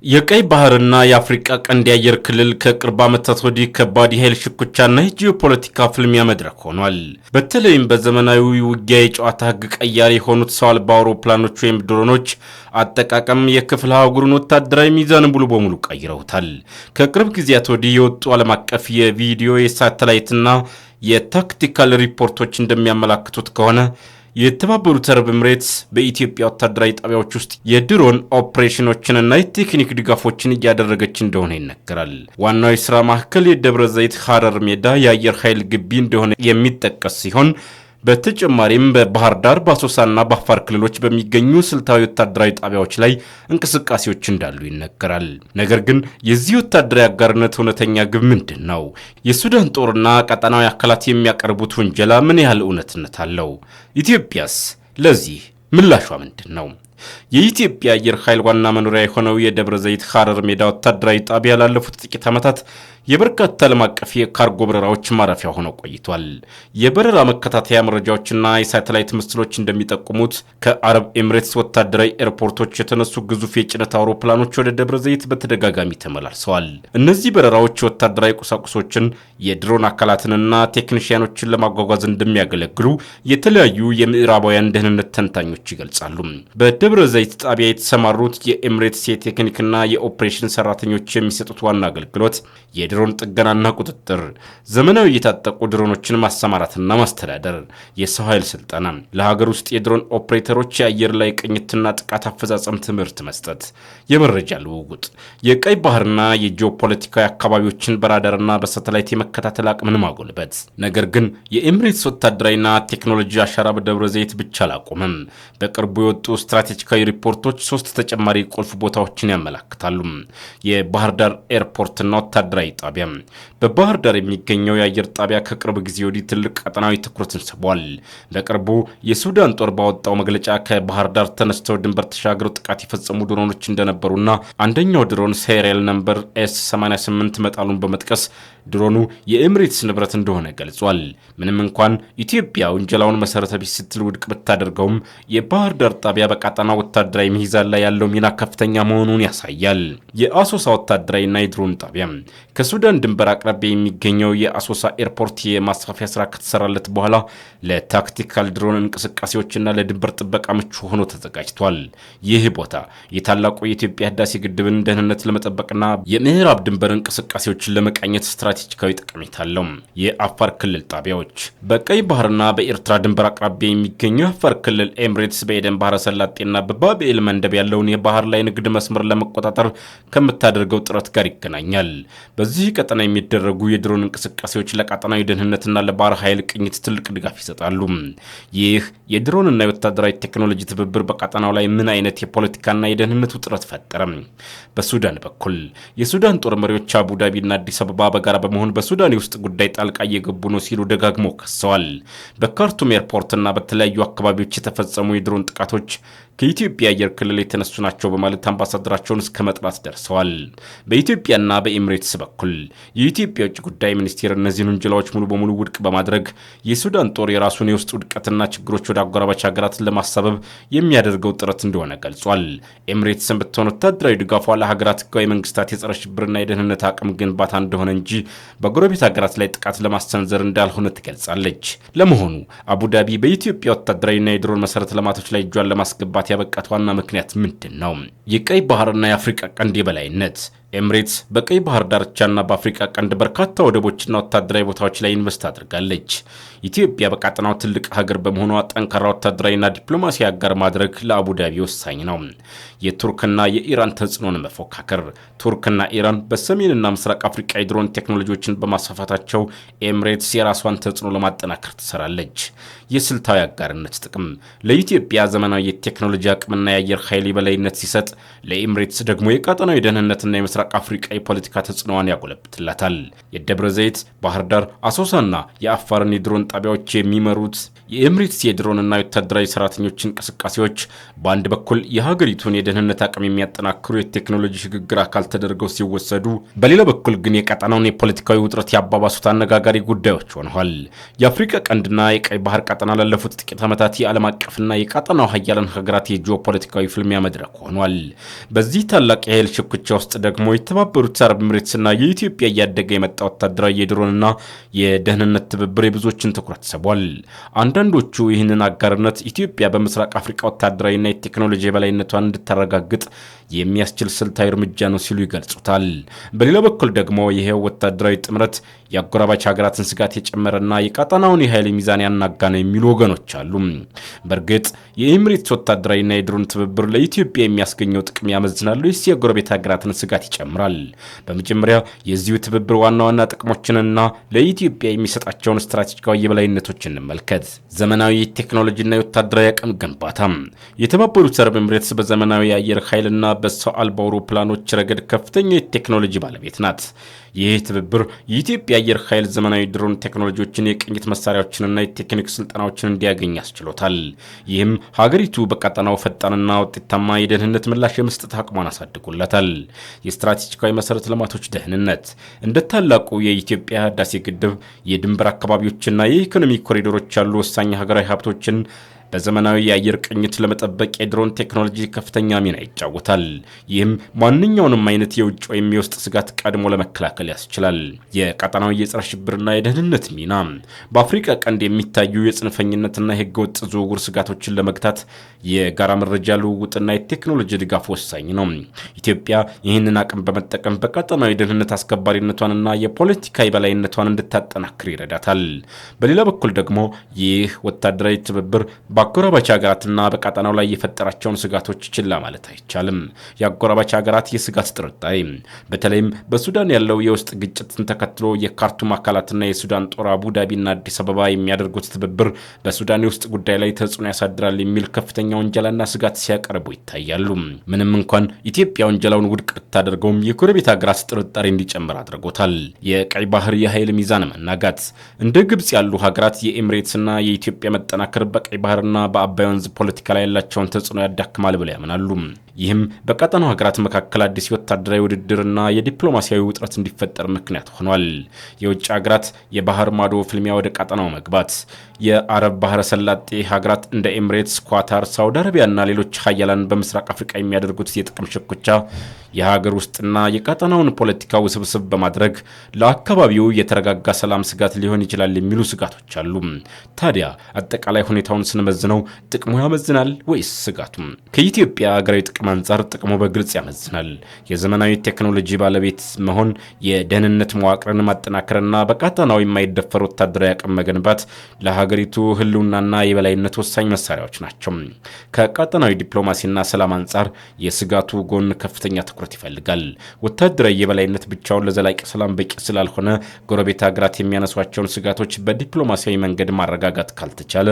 የቀይ ባህርና የአፍሪካ ቀንድ የአየር ክልል ከቅርብ ዓመታት ወዲህ ከባድ የኃይል ሽኩቻና የጂኦፖለቲካ ፍልሚያ መድረክ ሆኗል። በተለይም በዘመናዊ ውጊያ የጨዋታ ሕግ ቀያሪ የሆኑት ሰው አልባ አውሮፕላኖች ወይም ድሮኖች አጠቃቀም የክፍለ አህጉሩን ወታደራዊ ሚዛን ሙሉ በሙሉ ቀይረውታል። ከቅርብ ጊዜያት ወዲህ የወጡ ዓለም አቀፍ የቪዲዮ የሳተላይትና የታክቲካል ሪፖርቶች እንደሚያመላክቱት ከሆነ የተባበሩት አረብ ኤምሬትስ በኢትዮጵያ ወታደራዊ ጣቢያዎች ውስጥ የድሮን ኦፕሬሽኖችንና የቴክኒክ ድጋፎችን እያደረገች እንደሆነ ይነገራል። ዋናው የሥራ ማዕከል የደብረ ዘይት ሐረር ሜዳ የአየር ኃይል ግቢ እንደሆነ የሚጠቀስ ሲሆን በተጨማሪም በባህር ዳር በአሶሳና በአፋር ክልሎች በሚገኙ ስልታዊ ወታደራዊ ጣቢያዎች ላይ እንቅስቃሴዎች እንዳሉ ይነገራል። ነገር ግን የዚህ ወታደራዊ አጋርነት እውነተኛ ግብ ምንድን ነው? የሱዳን ጦርና ቀጠናዊ አካላት የሚያቀርቡት ውንጀላ ምን ያህል እውነትነት አለው? ኢትዮጵያስ ለዚህ ምላሿ ምንድን ነው? የኢትዮጵያ አየር ኃይል ዋና መኖሪያ የሆነው የደብረ ዘይት ሐረር ሜዳ ወታደራዊ ጣቢያ ላለፉት ጥቂት ዓመታት የበርካታ ዓለም አቀፍ የካርጎ በረራዎች ማረፊያ ሆነው ቆይቷል። የበረራ መከታተያ መረጃዎችና የሳተላይት ምስሎች እንደሚጠቁሙት ከአረብ ኤምሬትስ ወታደራዊ ኤርፖርቶች የተነሱ ግዙፍ የጭነት አውሮፕላኖች ወደ ደብረ ዘይት በተደጋጋሚ ተመላልሰዋል። እነዚህ በረራዎች ወታደራዊ ቁሳቁሶችን፣ የድሮን አካላትንና ቴክኒሽያኖችን ለማጓጓዝ እንደሚያገለግሉ የተለያዩ የምዕራባውያን ደህንነት ተንታኞች ይገልጻሉ። በደብረ ዘይት ጣቢያ የተሰማሩት የኤምሬትስ የቴክኒክና የኦፕሬሽን ሰራተኞች የሚሰጡት ዋና አገልግሎት የድሮን ጥገናና ቁጥጥር፣ ዘመናዊ የታጠቁ ድሮኖችን ማሰማራትና ማስተዳደር፣ የሰው ኃይል ስልጠና፣ ለሀገር ውስጥ የድሮን ኦፕሬተሮች የአየር ላይ ቅኝትና ጥቃት አፈጻጸም ትምህርት መስጠት፣ የመረጃ ልውውጥ፣ የቀይ ባህርና የጂኦፖለቲካዊ አካባቢዎችን በራዳርና በሳተላይት የመከታተል አቅምን ማጎልበት። ነገር ግን የኤምሬትስ ወታደራዊና ቴክኖሎጂ አሻራ በደብረ ዘይት ብቻ አላቆመም። በቅርቡ የወጡ ስትራቴጂካዊ ሪፖርቶች 3 ተጨማሪ ቁልፍ ቦታዎችን ያመላክታሉ። የባህር ዳር ኤርፖርትና ወታደራዊ ጣቢያ። በባህር ዳር የሚገኘው የአየር ጣቢያ ከቅርብ ጊዜ ወዲህ ትልቅ ቀጠናዊ ትኩረትን ስቧል። በቅርቡ የሱዳን ጦር ባወጣው መግለጫ ከባህር ዳር ተነስተው ድንበር ተሻግረው ጥቃት የፈጸሙ ድሮኖች እንደነበሩና አንደኛው ድሮን ሴሪያል ነምበር S88 መጣሉን በመጥቀስ ድሮኑ የኤምሬትስ ንብረት እንደሆነ ገልጿል። ምንም እንኳን ኢትዮጵያ ውንጀላውን መሰረተ ቢስ ስትል ውድቅ ብታደርገውም የባህር ዳር ጣቢያ በቀጠናው ወታደራዊ ሚዛን ላይ ያለው ሚና ከፍተኛ መሆኑን ያሳያል። የአሶሳ ወታደራዊና የድሮን ጣቢያ ከሱዳን ድንበር አቅራቢያ የሚገኘው የአሶሳ ኤርፖርት የማስፋፊያ ስራ ከተሰራለት በኋላ ለታክቲካል ድሮን እንቅስቃሴዎችና ለድንበር ጥበቃ ምቹ ሆኖ ተዘጋጅቷል። ይህ ቦታ የታላቁ የኢትዮጵያ ህዳሴ ግድብን ደህንነት ለመጠበቅና የምዕራብ ድንበር እንቅስቃሴዎችን ለመቃኘት ስትራቴጂካዊ ጠቀሜታ አለው። የአፋር ክልል ጣቢያዎች በቀይ ባህርና በኤርትራ ድንበር አቅራቢያ የሚገኘው የአፋር ክልል ኤምሬትስ በኤደን ባህረ ሰላጤና በባብኤል መንደብ ያለውን የባህር ላይ ንግድ መስመር ለመቆጣጠር ከምታደርገው ጥረት ጋር ይገናኛል። በዚህ ቀጠና የሚደረጉ የድሮን እንቅስቃሴዎች ለቀጠናዊ ደህንነትና ለባህር ኃይል ቅኝት ትልቅ ድጋፍ ይሰጣሉ። ይህ የድሮንና የወታደራዊ ቴክኖሎጂ ትብብር በቀጠናው ላይ ምን አይነት የፖለቲካና የደህንነት ውጥረት ፈጠረ? በሱዳን በኩል የሱዳን ጦር መሪዎች አቡዳቢና አዲስ አበባ በጋራ በመሆን በሱዳን የውስጥ ጉዳይ ጣልቃ እየገቡ ነው ሲሉ ደጋግመው ከሰዋል። በካርቱም ኤርፖርትና በተለያዩ አካባቢዎች የተፈጸሙ የድሮን ጥቃቶች ከኢትዮጵያ አየር ክልል የተነሱ ናቸው በማለት አምባሳደራቸውን እስከ መጥራት ደርሰዋል። በኢትዮጵያና በኤምሬትስ በኩል የኢትዮጵያ ውጭ ጉዳይ ሚኒስቴር እነዚህን ውንጀላዎች ሙሉ በሙሉ ውድቅ በማድረግ የሱዳን ጦር የራሱን የውስጥ ውድቀትና ችግሮች ወደ አጎራባች ሀገራትን ለማሳበብ የሚያደርገው ጥረት እንደሆነ ገልጿል። ኤምሬትስን ብትሆን ወታደራዊ ድጋፏ ለሀገራት ህጋዊ መንግስታት የጸረ ሽብርና የደህንነት አቅም ግንባታ እንደሆነ እንጂ በጎረቤት ሀገራት ላይ ጥቃት ለማሰንዘር እንዳልሆነ ትገልጻለች። ለመሆኑ አቡዳቢ በኢትዮጵያ ወታደራዊና የድሮን መሰረተ ልማቶች ላይ እጇን ለማስገባት ያበቃት ዋና ምክንያት ምንድን ነው? የቀይ ባህርና የአፍሪካ ቀንድ የበላይነት። ኤምሬትስ በቀይ ባህር ዳርቻና በአፍሪካ ቀንድ በርካታ ወደቦችና ወታደራዊ ቦታዎች ላይ ኢንቨስት አድርጋለች። ኢትዮጵያ በቀጠናው ትልቅ ሀገር በመሆኗ ጠንካራ ወታደራዊና ዲፕሎማሲ አጋር ማድረግ ለአቡዳቢ ወሳኝ ነው። የቱርክና የኢራን ተጽዕኖን መፎካከር። ቱርክና ኢራን በሰሜንና ምስራቅ አፍሪካ የድሮን ቴክኖሎጂዎችን በማስፋፋታቸው ኤምሬትስ የራሷን ተጽዕኖ ለማጠናከር ትሰራለች። የስልታዊ አጋርነት ጥቅም። ለኢትዮጵያ ዘመናዊ የቴክኖሎጂ አቅምና የአየር ኃይል የበላይነት ሲሰጥ፣ ለኤምሬትስ ደግሞ የቀጠናዊ ደህንነትና የምስራቅ አፍሪካ የፖለቲካ ተጽዕኖዋን ያጎለብትላታል። የደብረ ዘይት፣ ባህር ዳር፣ አሶሳና የአፋርን የድሮን ጣቢያዎች የሚመሩት የኤምሬትስ የድሮንና ወታደራዊ ሰራተኞች እንቅስቃሴዎች በአንድ በኩል የሀገሪቱን የደህንነት አቅም የሚያጠናክሩ የቴክኖሎጂ ሽግግር አካል ተደርገው ሲወሰዱ፣ በሌላ በኩል ግን የቀጠናውን የፖለቲካዊ ውጥረት ያባባሱት አነጋጋሪ ጉዳዮች ሆነዋል። የአፍሪካ ቀንድና የቀይ ባህር ቀጠና ላለፉት ጥቂት ዓመታት የዓለም አቀፍና የቀጠናው ሀያላን ሀገራት የጂኦፖለቲካዊ ፍልሚያ መድረክ ሆኗል። በዚህ ታላቅ የኃይል ሽኩቻ ውስጥ ደግሞ የተባበሩት አረብ ኤምሬትስና የኢትዮጵያ እያደገ የመጣ ወታደራዊ የድሮንና የደህንነት ትብብር የብዙዎችን ትኩረት ስቧል። አንዳንዶቹ ይህንን አጋርነት ኢትዮጵያ በምስራቅ አፍሪካ ወታደራዊና የቴክኖሎጂ የበላይነቷን እንድታረጋግጥ የሚያስችል ስልታዊ እርምጃ ነው ሲሉ ይገልጹታል። በሌላ በኩል ደግሞ ይሄው ወታደራዊ ጥምረት የአጎራባች ሀገራትን ስጋት የጨመረና የቀጠናውን የኃይል ሚዛን ያናጋ ነው የሚሉ ወገኖች አሉ። በእርግጥ የኤምሬትስ ወታደራዊና የድሮን ትብብር ለኢትዮጵያ የሚያስገኘው ጥቅም ያመዝናሉ ወይስ የጎረቤት ሀገራትን ስጋት ይጨምራል? በመጀመሪያ የዚሁ ትብብር ዋና ዋና ጥቅሞችንና ለኢትዮጵያ የሚሰጣቸውን ስትራቴጂካዊ የበላይነቶች እንመልከት። ዘመናዊ ቴክኖሎጂና የወታደራዊ አቅም ግንባታ። የተባበሩት አረብ ኤምሬትስ በዘመናዊ የአየር ኃይልና በሰው አልባ አውሮፕላኖች ረገድ ከፍተኛ የቴክኖሎጂ ባለቤት ናት። ይህ ትብብር የኢትዮጵያ አየር ኃይል ዘመናዊ ድሮን ቴክኖሎጂዎችን፣ የቅኝት መሳሪያዎችንና የቴክኒክ ስልጠናዎችን እንዲያገኝ ያስችሎታል። ይህም ሀገሪቱ በቀጠናው ፈጣንና ውጤታማ የደህንነት ምላሽ የመስጠት አቅሟን አሳድጎላታል። የስትራቴጂካዊ መሰረተ ልማቶች ደህንነት እንደ ታላቁ የኢትዮጵያ ህዳሴ ግድብ የድንበር አካባቢዎችና የኢኮኖሚ ኮሪዶሮች ያሉ ወሳኝ ሀገራዊ ሀብቶችን በዘመናዊ የአየር ቅኝት ለመጠበቅ የድሮን ቴክኖሎጂ ከፍተኛ ሚና ይጫወታል። ይህም ማንኛውንም አይነት የውጭ ወይም የውስጥ ስጋት ቀድሞ ለመከላከል ያስችላል። የቀጠናዊ የጸረ ሽብርና የደህንነት ሚና በአፍሪካ ቀንድ የሚታዩ የጽንፈኝነትና የህገወጥ ዝውውር ስጋቶችን ለመግታት የጋራ መረጃ ልውውጥና የቴክኖሎጂ ድጋፍ ወሳኝ ነው። ኢትዮጵያ ይህንን አቅም በመጠቀም በቀጠናዊ የደህንነት አስከባሪነቷንና የፖለቲካ የበላይነቷን እንድታጠናክር ይረዳታል። በሌላ በኩል ደግሞ ይህ ወታደራዊ ትብብር በአጎራባች ሀገራትና በቀጠናው ላይ የፈጠራቸውን ስጋቶች ችላ ማለት አይቻልም። የአጎራባች ሀገራት የስጋት ጥርጣሬ በተለይም በሱዳን ያለው የውስጥ ግጭትን ተከትሎ የካርቱም አካላትና የሱዳን ጦር አቡዳቢና አዲስ አበባ የሚያደርጉት ትብብር በሱዳን የውስጥ ጉዳይ ላይ ተጽዕኖ ያሳድራል የሚል ከፍተኛ ወንጀላና ስጋት ሲያቀርቡ ይታያሉ። ምንም እንኳን ኢትዮጵያ ወንጀላውን ውድቅ ብታደርገውም የጎረቤት ሀገራት ጥርጣሬ እንዲጨምር አድርጎታል። የቀይ ባህር የኃይል ሚዛን መናጋት እንደ ግብጽ ያሉ ሀገራት የኤምሬትስና የኢትዮጵያ መጠናከር በቀይ ባህር እና በአባይ ወንዝ ፖለቲካ ላይ ያላቸውን ተጽዕኖ ያዳክማል ብለው ያምናሉ። ይህም በቀጠናው ሀገራት መካከል አዲስ ወታደራዊ ውድድርና የዲፕሎማሲያዊ ውጥረት እንዲፈጠር ምክንያት ሆኗል። የውጭ ሀገራት የባህር ማዶ ፍልሚያ ወደ ቀጠናው መግባት የአረብ ባህረ ሰላጤ ሀገራት እንደ ኤምሬትስ፣ ኳታር፣ ሳውዲ አረቢያና ሌሎች ሀያላን በምስራቅ አፍሪካ የሚያደርጉት የጥቅም ሽኩቻ የሀገር ውስጥና የቀጠናውን ፖለቲካ ውስብስብ በማድረግ ለአካባቢው የተረጋጋ ሰላም ስጋት ሊሆን ይችላል የሚሉ ስጋቶች አሉ። ታዲያ አጠቃላይ ሁኔታውን ስንመዝነው ጥቅሙ ያመዝናል ወይስ ስጋቱም? ከኢትዮጵያ ሀገራዊ ጥቅም አንጻር ጥቅሙ በግልጽ ያመዝናል። የዘመናዊ ቴክኖሎጂ ባለቤት መሆን፣ የደህንነት መዋቅርን ማጠናከርና በቀጠናው የማይደፈር ወታደራዊ አቅም መገንባት ለሀገሪቱ ህልውናና የበላይነት ወሳኝ መሳሪያዎች ናቸው። ከቀጠናዊ ዲፕሎማሲና ሰላም አንጻር የስጋቱ ጎን ከፍተኛ ትኩረት ይፈልጋል። ወታደራዊ የበላይነት ብቻውን ለዘላቂ ሰላም በቂ ስላልሆነ ጎረቤት ሀገራት የሚያነሷቸውን ስጋቶች በዲፕሎማሲያዊ መንገድ ማረጋጋት ካልተቻለ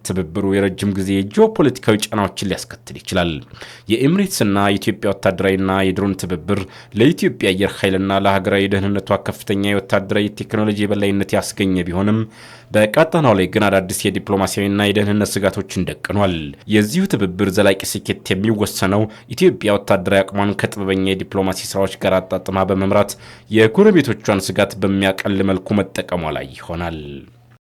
ትብብሩ የረጅም ጊዜ ጂኦፖለቲካዊ ጫናዎችን ሊያስከትል ይችላል። የኤምሬትስና የኢትዮጵያ ወታደራዊና የድሮን ትብብር ለኢትዮጵያ አየር ኃይልና ለሀገራዊ ደህንነቷ ከፍተኛ የወታደራዊ ቴክኖሎጂ የበላይነት ያስገኘ ቢሆንም በቀጠናው ላይ ግን አዳዲስ የዲፕሎማሲያዊና የደህንነት ስጋቶችን ደቅኗል። የዚሁ ትብብር ዘላቂ ስኬት የሚወሰነው ኢትዮጵያ ወታደራዊ አቅሟን ከጥበበኛ የዲፕሎማሲ ስራዎች ጋር አጣጥማ በመምራት የጎረቤቶቿን ስጋት በሚያቀል መልኩ መጠቀሟ ላይ ይሆናል።